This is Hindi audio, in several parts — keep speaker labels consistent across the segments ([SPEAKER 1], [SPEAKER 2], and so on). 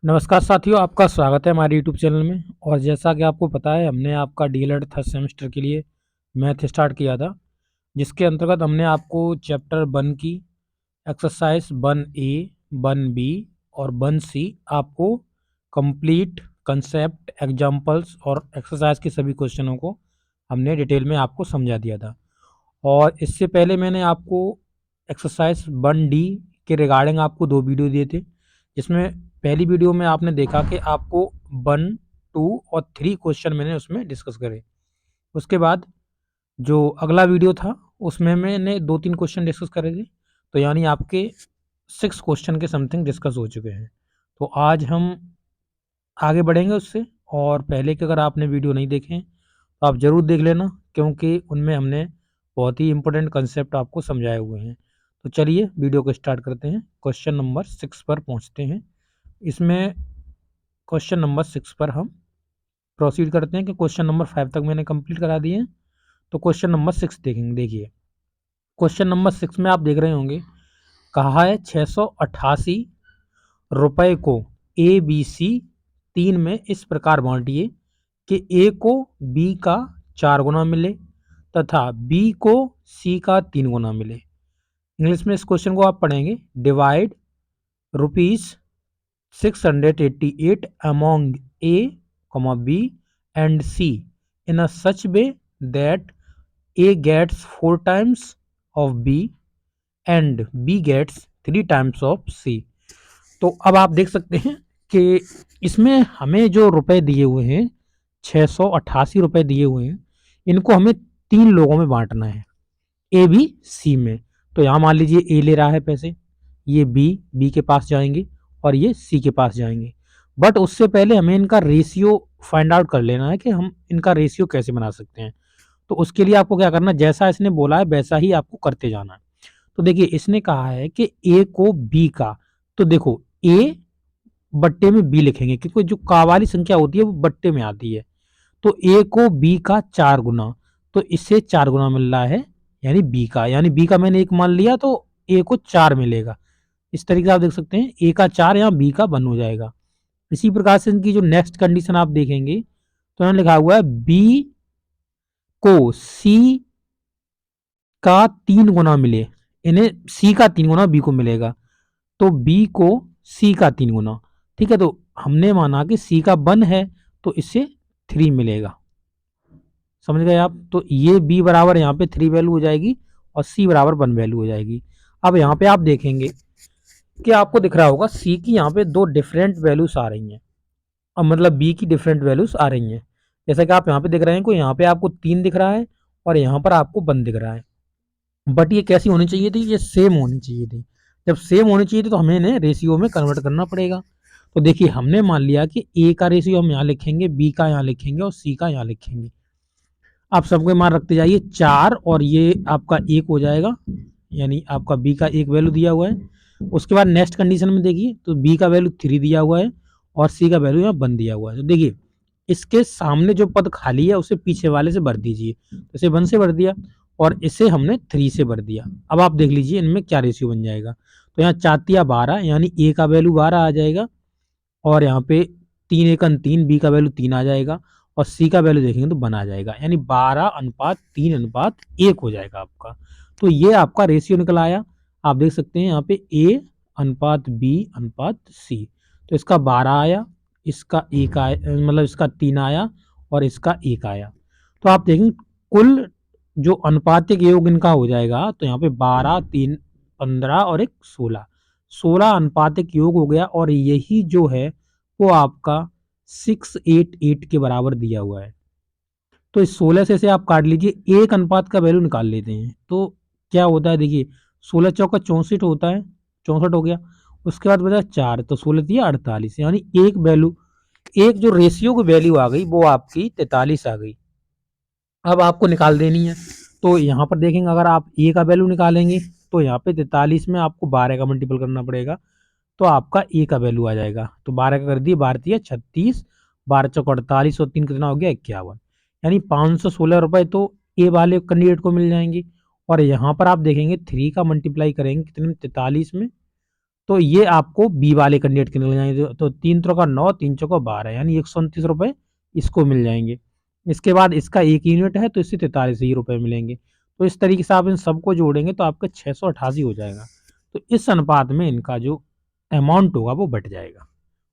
[SPEAKER 1] नमस्कार साथियों, आपका स्वागत है हमारे यूट्यूब चैनल में। और जैसा कि आपको पता है, हमने आपका डीएलएड थर्ड सेमेस्टर के लिए मैथ स्टार्ट किया था, जिसके अंतर्गत हमने आपको चैप्टर 1 की एक्सरसाइज 1A, 1B और 1C आपको कंप्लीट कंसेप्ट, एग्जांपल्स और एक्सरसाइज के सभी क्वेश्चनों को हमने डिटेल में आपको समझा दिया था। और इससे पहले मैंने आपको एक्सरसाइज 1D के रिगार्डिंग आपको 2 वीडियो दिए थे, जिसमें पहली वीडियो में आपने देखा कि आपको 1, 2 और 3 क्वेश्चन मैंने उसमें डिस्कस करे। उसके बाद जो अगला वीडियो था, उसमें मैंने 2-3 क्वेश्चन डिस्कस करे थे, तो यानी आपके 6 क्वेश्चन के समथिंग डिस्कस हो चुके हैं। तो आज हम आगे बढ़ेंगे उससे। और पहले के अगर आपने वीडियो नहीं देखे हैं, तो आप ज़रूर देख लेना, क्योंकि उनमें हमने बहुत ही इंपॉर्टेंट कंसेप्ट आपको समझाए हुए हैं। तो चलिए वीडियो को स्टार्ट करते हैं, क्वेश्चन नंबर 6 पर पहुंचते हैं। इसमें क्वेश्चन नंबर 6 पर हम प्रोसीड करते हैं कि क्वेश्चन नंबर 5 तक मैंने कंप्लीट करा दिए हैं। तो क्वेश्चन नंबर 6 देखेंगे। देखिए, क्वेश्चन नंबर 6 में आप देख रहे होंगे, कहा है 688 रुपए को ए बी सी 3 में इस प्रकार बांटिए कि ए को बी का 4 गुना मिले तथा बी को सी का 3 गुना मिले। इंग्लिश में इस क्वेश्चन को आप पढ़ेंगे, divide rupees 688 among A, B and C in a such way that A gets 4 times of B and B gets 3 times of C। तो अब आप देख सकते हैं कि इसमें हमें जो रुपए दिए हुए हैं, 688 रुपए दिए हुए हैं, इनको हमें 3 लोगों में बांटना है, ए बी सी में। तो यहाँ मान लीजिए ए ले रहा है पैसे, ये बी के पास जाएंगे और ये सी के पास जाएंगे। बट उससे पहले हमें इनका रेशियो फाइंड आउट कर लेना है कि हम इनका रेशियो कैसे बना सकते हैं। तो उसके लिए आपको क्या करना है, जैसा इसने बोला है वैसा ही आपको करते जाना है। तो देखिए, इसने कहा है कि ए को बी का, तो देखो ए बट्टे में बी लिखेंगे, क्योंकि जो का वाली संख्या होती है वो बट्टे में आती है। तो ए को बी का 4 गुना, तो इससे 4 गुना मिल रहा है, यानी बी का, यानी बी का मैंने 1 मान लिया तो ए को 4 मिलेगा। इस तरीके से आप देख सकते हैं, ए का 4 यहाँ बी का 1 हो जाएगा। इसी प्रकार से इनकी जो नेक्स्ट कंडीशन आप देखेंगे, तो यहाँ लिखा हुआ है बी को सी का 3 गुना मिले, इन्हें सी का 3 गुना बी को मिलेगा, तो बी को सी का 3 गुना। ठीक है, तो हमने माना कि सी का 1 है, तो इससे 3 मिलेगा। समझ गए आप? तो ये बी बराबर यहाँ पे 3 वैल्यू हो जाएगी और सी बराबर 1 वैल्यू हो जाएगी। अब यहाँ पे आप देखेंगे कि आपको दिख रहा होगा सी की यहाँ पे 2 डिफरेंट वैल्यूज आ रही हैं, अब मतलब बी की डिफरेंट वैल्यूज आ रही हैं। जैसा कि आप यहाँ पे देख रहे हैं, को यहाँ पे आपको 3 दिख रहा है और यहाँ पर आपको 1 दिख रहा है। बट ये कैसी होनी चाहिए थी, ये सेम होनी चाहिए थी। जब सेम होनी चाहिए थी तो हमें इन्हें रेशियो में कन्वर्ट करना पड़ेगा। तो देखिए, हमने मान लिया कि ए का रेशियो हम यहाँ लिखेंगे, बी का यहाँ लिखेंगे और सी का यहाँ लिखेंगे। आप सबके मान रखते जाइए, 4 और ये आपका 1 हो जाएगा, यानी आपका बी का 1 वैल्यू दिया हुआ है। उसके बाद नेक्स्ट कंडीशन में देखिए, तो बी का वैल्यू 3 दिया हुआ है और सी का वैल्यू यहाँ 1 दिया हुआ है। तो देखिए, इसके सामने जो पद खाली है उसे पीछे वाले से भर दीजिए। तो इसे 1 से भर दिया और इसे हमने 3 से भर दिया। अब आप देख लीजिए इनमें क्या रेशियो बन जाएगा। तो यहाँ 4 12, यानी ए का वैल्यू 12 आ जाएगा और यहाँ पे 3 1 3, बी का वैल्यू 3 आ जाएगा और सी का वैल्यू देखेंगे तो 1 आ जाएगा, यानी 12:3:1 हो जाएगा आपका। तो ये आपका रेशियो निकल आया। आप देख सकते हैं यहाँ पे ए अनुपात बी अनुपात सी। तो इसका 12 आया, इसका 1 आया, मतलब इसका 3 आया और इसका 1 आया। तो आप देखेंगे कुल जो अनुपातिक योग इनका हो जाएगा, तो यहाँ पे 12 3 15 और 1 16, 16 अनुपातिक योग हो गया। और यही जो है वो आपका 688 के बराबर दिया हुआ है। तो इस 16 से आप काट लीजिए, एक अनुपात का वैल्यू निकाल लेते हैं। तो क्या होता है, देखिए 16 चौका 64 होता है, 64 हो गया। उसके बाद बचा 4, तो 16 दिया 48, यानी एक वैल्यू, एक जो रेशियो की वैल्यू आ गई वो आपकी 43 आ गई। अब आपको निकाल देनी है। तो यहाँ पर देखेंगे, अगर आप ए का वैल्यू निकालेंगे तो यहाँ पे 43 में आपको 12 का मल्टीपल करना पड़ेगा, तो आपका ए का वैल्यू आ जाएगा। तो 12 का कर दिए, 12 36, 12 चौक 48 और 3 कितना हो गया 51, यानी 516 रुपए तो ए वाले कैंडिडेट को मिल जाएंगे। और यहाँ पर आप देखेंगे 3 का मल्टीप्लाई करेंगे कितने में, 43 में, तो ये आपको बी वाले कैंडिडेट के मिल जाएंगे। तो 3 त्रिका 9, 3 चौका 12, यानी 129 रुपये इसको मिल जाएंगे। इसके बाद इसका 1 यूनिट है तो इससे 43 ही रुपये मिलेंगे। तो इस तरीके से आप इन सबको जोड़ेंगे तो आपका 688 हो जाएगा। तो इस अनुपात में इनका जो अमाउंट होगा वो बढ़ जाएगा।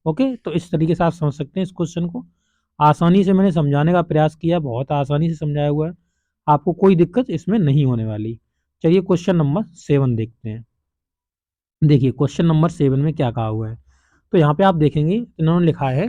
[SPEAKER 1] ओके, तो इस तरीके से आप समझ सकते हैं इस क्वेश्चन को। आसानी से मैंने समझाने का प्रयास किया, बहुत आसानी से समझाया हुआ है, आपको कोई दिक्कत इसमें नहीं होने वाली। चलिए क्वेश्चन नंबर 7 देखते हैं। देखिए क्वेश्चन नंबर 7 में क्या कहा हुआ है। तो यहाँ पे आप देखेंगे इन्होंने लिखा है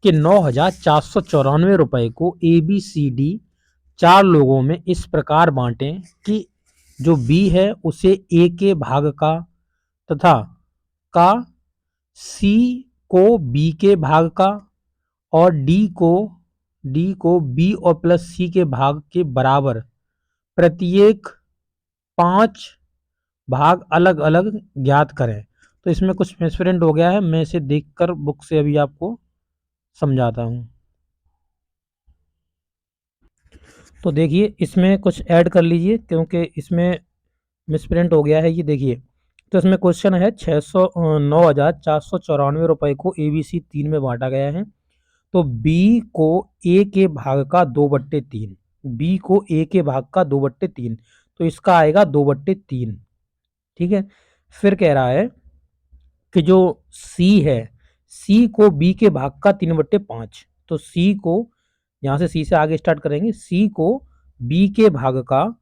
[SPEAKER 1] कि 9,494 रुपए को ABCD 4 लोगों में इस प्रकार बांटें कि जो B है उसे A के भाग का तथा का C को B के भाग का और D को B और प्लस C के भाग के बराबर प्रत्येक 5 भाग अलग अलग ज्ञात करें। तो इसमें कुछ मिसप्रिंट हो गया है, मैं इसे देखकर बुक से अभी आपको समझाता हूँ। तो देखिए इसमें कुछ ऐड कर लीजिए क्योंकि इसमें मिसप्रिंट हो गया है। ये देखिए, तो इसमें क्वेश्चन है 9,494 रुपये को ABC 3 में बांटा गया है। तो B को A के भाग का 2/3, B को A के भाग का 2/3, तो इसका आएगा 2/3। ठीक है, फिर कह रहा है कि जो C है, C को B के भाग का 3/5, तो C को यहाँ से C से आगे स्टार्ट करेंगे, C को B के भाग का,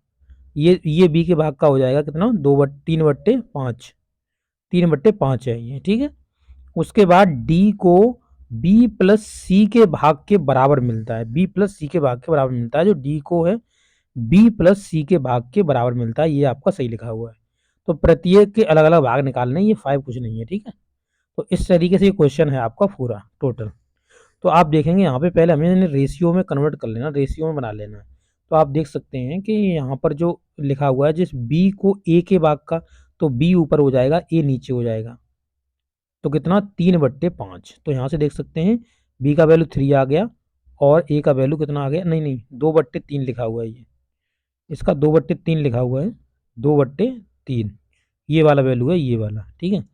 [SPEAKER 1] ये B के भाग का हो जाएगा कितना, 3/5, 3/5 है ये। ठीक है, उसके बाद D को B प्लस C के भाग के बराबर मिलता है, B प्लस C के भाग के बराबर मिलता है, जो D को है B प्लस C के भाग के बराबर मिलता है, ये आपका सही लिखा हुआ है। तो प्रत्येक के अलग अलग भाग निकालने, ये 5 कुछ नहीं है। ठीक है, तो इस तरीके से ये क्वेश्चन है आपका पूरा टोटल। तो आप देखेंगे यहाँ पे पहले हमें रेशियो में कन्वर्ट कर लेना, रेशियो में बना लेना है। तो आप देख सकते हैं कि यहाँ पर जो लिखा हुआ है, जिस B को A के भाग का, तो B ऊपर हो जाएगा, A नीचे हो जाएगा, तो कितना 3/5। तो यहाँ से देख सकते हैं B का वैल्यू 3 आ गया और A का वैल्यू कितना आ गया, नहीं नहीं 2/3 लिखा हुआ है, ये इसका 2/3 लिखा हुआ है, 2/3 ये वाला वैल्यू है, ये वाला। ठीक है,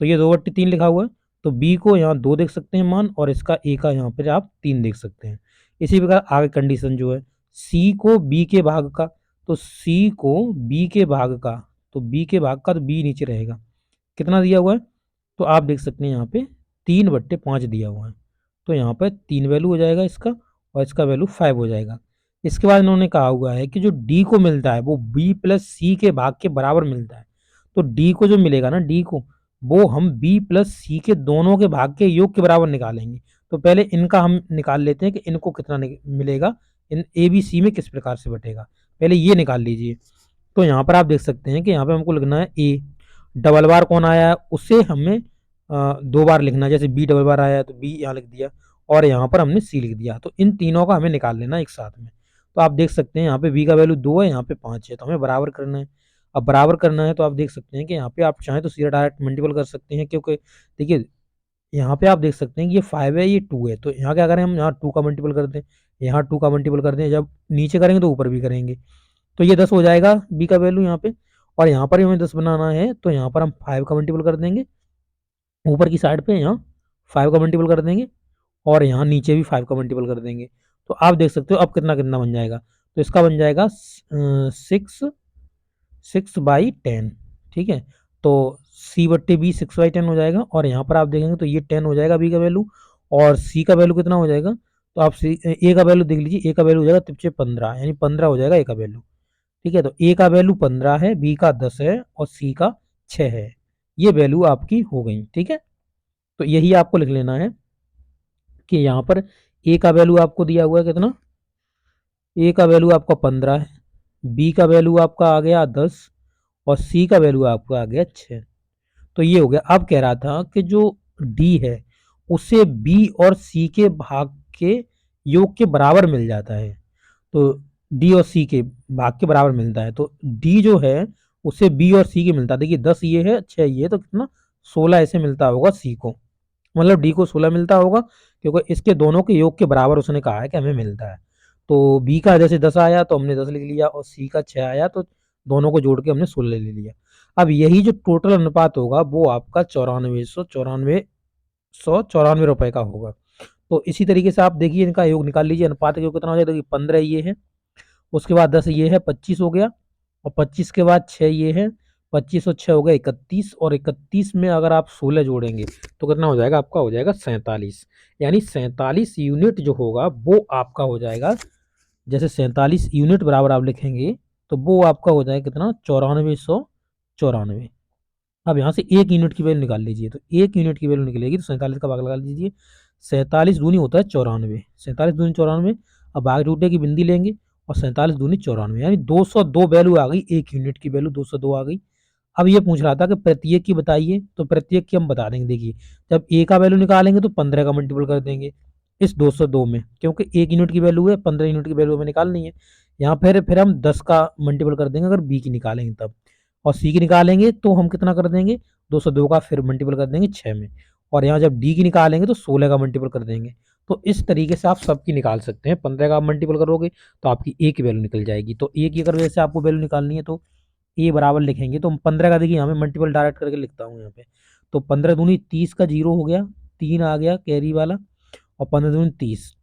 [SPEAKER 1] तो ये 2/3 लिखा हुआ है। तो B को यहाँ 2 देख सकते हैं मान, और इसका A का यहाँ पर आप 3 देख सकते हैं। इसी प्रकार आगे कंडीशन जो है, C को B के भाग का, तो C को B के भाग का, तो B के भाग का, तो B नीचे रहेगा, कितना दिया हुआ है, तो आप देख सकते हैं यहाँ पे 3/5 दिया हुआ है। तो यहाँ पर 3 वैल्यू हो जाएगा इसका, और इसका वैल्यू 5 हो जाएगा। इसके बाद इन्होंने कहा हुआ है कि जो D को मिलता है वो B प्लस C के भाग के बराबर मिलता है। तो D को जो मिलेगा ना, D को, वो हम B प्लस C के दोनों के भाग के योग के बराबर निकालेंगे। तो पहले इनका हम निकाल लेते हैं कि इनको कितना मिलेगा, इन ABC में किस प्रकार से बटेगा, पहले ये निकाल लीजिए। तो यहाँ पर आप देख सकते हैं कि यहाँ पे हमको लिखना है A, डबल बार कौन आया है उसे हमें 2 बार लिखना है, जैसे B डबल बार आया है तो B यहाँ लिख दिया, और यहाँ पर हमने C लिख दिया। तो इन तीनों का हमें निकाल लेना एक साथ में। तो आप देख सकते हैं यहाँ पे B का वैल्यू 2 है, यहाँ पे 5 है, तो हमें बराबर करना है। अब बराबर करना है तो आप देख सकते हैं कि यहाँ पे आप चाहें तो सीधा डायरेक्ट मल्टीपल कर सकते हैं, क्योंकि देखिए यहाँ पे आप देख सकते हैं कि ये 5 है, ये 2 है, तो यहाँ क्या करें हम, यहाँ 2 का मल्टीपल कर दें, यहाँ 2 का मल्टीपल कर दें, जब नीचे करेंगे तो ऊपर भी करेंगे, तो ये 10 हो जाएगा B का वैल्यू यहाँ पे। और यहाँ पर भी हमें 10 बनाना है, तो यहाँ पर हम 5 का मल्टीपल कर देंगे, ऊपर की साइड पे यहाँ 5 का मल्टीपल कर देंगे, और यहाँ नीचे भी 5 का मल्टीपल कर देंगे। तो आप देख सकते हो अब कितना कितना बन जाएगा, तो इसका बन जाएगा 6/10। ठीक है, तो C/B 6/10 हो जाएगा, और यहाँ पर आप देखेंगे तो ये 10 हो जाएगा B का वैल्यू, और C का वैल्यू कितना हो जाएगा, तो आप A का वैल्यू देख लीजिए, A का वैल्यू हो जाएगा 15, यानी 15 हो जाएगा A का वैल्यू। ठीक है, तो A का वैल्यू 15 है, B का 10 है, और C का 6 है। ये वैल्यू आपकी हो गई। ठीक है, तो यही आपको लिख लेना है कि यहाँ पर A का वैल्यू आपको दिया हुआ है कितना, A का वैल्यू आपका 15 है, B का वैल्यू आपका आ गया 10, और C का वैल्यू आपका आ गया 6। तो ये हो गया। अब कह रहा था कि जो D है उसे B और C के भाग के योग के बराबर मिल जाता है, तो D और C के भाग के बराबर मिलता है, तो D जो है उसे B और C के मिलता है। देखिए 10 ये है, 6 ये है, तो कितना 16 ऐसे मिलता होगा C को, मतलब D को 16 मिलता होगा, क्योंकि इसके दोनों के योग के बराबर उसने कहा है कि हमें मिलता है। तो B का जैसे 10 आया तो हमने 10 लिख लिया, और C का 6 आया तो दोनों को जोड़ के हमने 16 ले लिया। अब यही जो टोटल अनुपात होगा वो आपका 9494 रुपए का होगा। तो इसी तरीके से आप देखिए इनका योग निकाल लीजिए, अनुपात का योग कितना हो जाएगा, देखिए 15 ये है, उसके बाद 10 ये है, 25 हो गया, और 25 के बाद 6 ये है, 25 और 6 हो गया 31, और 31 में अगर आप 16 जोड़ेंगे तो कितना हो जाएगा, आपका हो जाएगा 47। यानी 47 यूनिट जो होगा वो आपका हो जाएगा, जैसे 47 यूनिट बराबर आप लिखेंगे तो वो आपका हो जाएगा कितना, 9494। अब यहाँ से एक यूनिट की वैल्यू निकाल लीजिए, तो एक यूनिट की वैल्यू निकलेगी तो 47 का भाग लगा लीजिए, 47 दूनी होता है 94, 47 दूनी 94। अब भाग टूटे की बिंदी लेंगे और 47 दूनी 94, यानी 202 वैल्यू आ गई, एक यूनिट की वैल्यू 202 आ गई। अब ये पूछ रहा था कि प्रत्येक की बताइए, तो प्रत्येक की हम बता देंगे। देखिए जब ए का वैल्यू निकालेंगे तो 15 का मल्टीपल कर देंगे इस 202 में, क्योंकि एक यूनिट की वैल्यू है, 15 यूनिट की वैल्यू हमें निकालनी है। यहाँ फिर हम 10 का मल्टीपल कर देंगे अगर बी की निकालेंगे तब, और सी की निकालेंगे तो हम कितना कर देंगे, 202 का फिर मल्टीपल कर देंगे 6 में, और यहाँ जब डी की निकालेंगे तो 16 का मल्टीपल कर देंगे। तो इस तरीके से आप सबकी निकाल सकते हैं, 15 का मल्टीपल करोगे तो आपकी ए की वैल्यू निकल जाएगी। तो ए की अगर वैसे आपको वैल्यू निकालनी है तो ए बराबर लिखेंगे, तो 15 का देखिए यहाँ पे मल्टीपल डायरेक्ट करके लिखता हूँ यहाँ पे, तो 15 दूनी 30 का जीरो हो गया, 3 आ गया कैरी वाला, और 15 दूनी 30,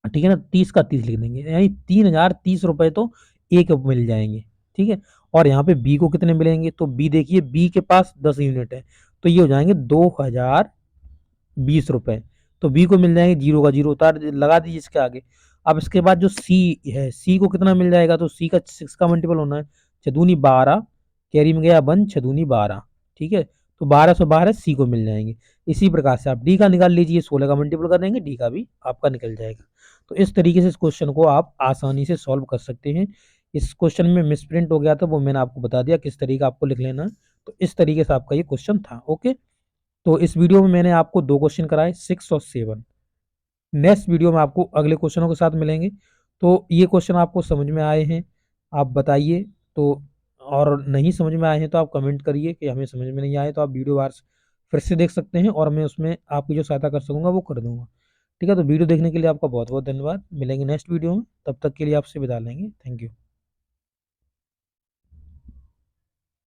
[SPEAKER 1] ठीक है ना, 30 का 30 लिख देंगे, यानी 3030 रुपए तो ए को मिल जाएंगे। ठीक है, और यहाँ पे बी को कितने मिलेंगे, तो बी देखिए बी के पास 10 यूनिट है, तो ये हो जाएंगे 2020 रुपए। तो बी को मिल जाएंगे, जीरो का जीरो उतार लगा दीजिए इसके आगे। अब इसके बाद जो सी है, सी को कितना मिल जाएगा, तो सी का 6 का मल्टीपल होना है, छदूनी 12, कैरी में गया वन, छदूनी 12, ठीक है, तो 1212 सी को मिल जाएंगे। इसी प्रकार से आप डी का निकाल लीजिए, 16 का मल्टीपल कर देंगे, डी का भी आपका निकल जाएगा। तो इस तरीके से इस क्वेश्चन को आप आसानी से सॉल्व कर सकते हैं। इस क्वेश्चन में मिसप्रिंट हो गया था, वो मैंने आपको बता दिया किस तरीके आपको लिख लेना है। तो इस तरीके से आपका ये क्वेश्चन था। ओके, तो इस वीडियो में मैंने आपको दो क्वेश्चन कराए, 6 और 7। नेक्स्ट वीडियो में आपको अगले क्वेश्चनों के साथ मिलेंगे। तो ये क्वेश्चन आपको समझ में आए हैं, आप बताइए। तो और नहीं समझ में आए हैं तो आप कमेंट करिए कि हमें समझ में नहीं आए, तो आप वीडियो बार फिर से देख सकते हैं और मैं उसमें आपकी जो सहायता कर सकूंगा वो कर दूंगा। ठीक है, तो वीडियो देखने के लिए आपका बहुत बहुत धन्यवाद। मिलेंगे नेक्स्ट वीडियो में, तब तक के लिए आपसे विदा लेंगे। Thank you.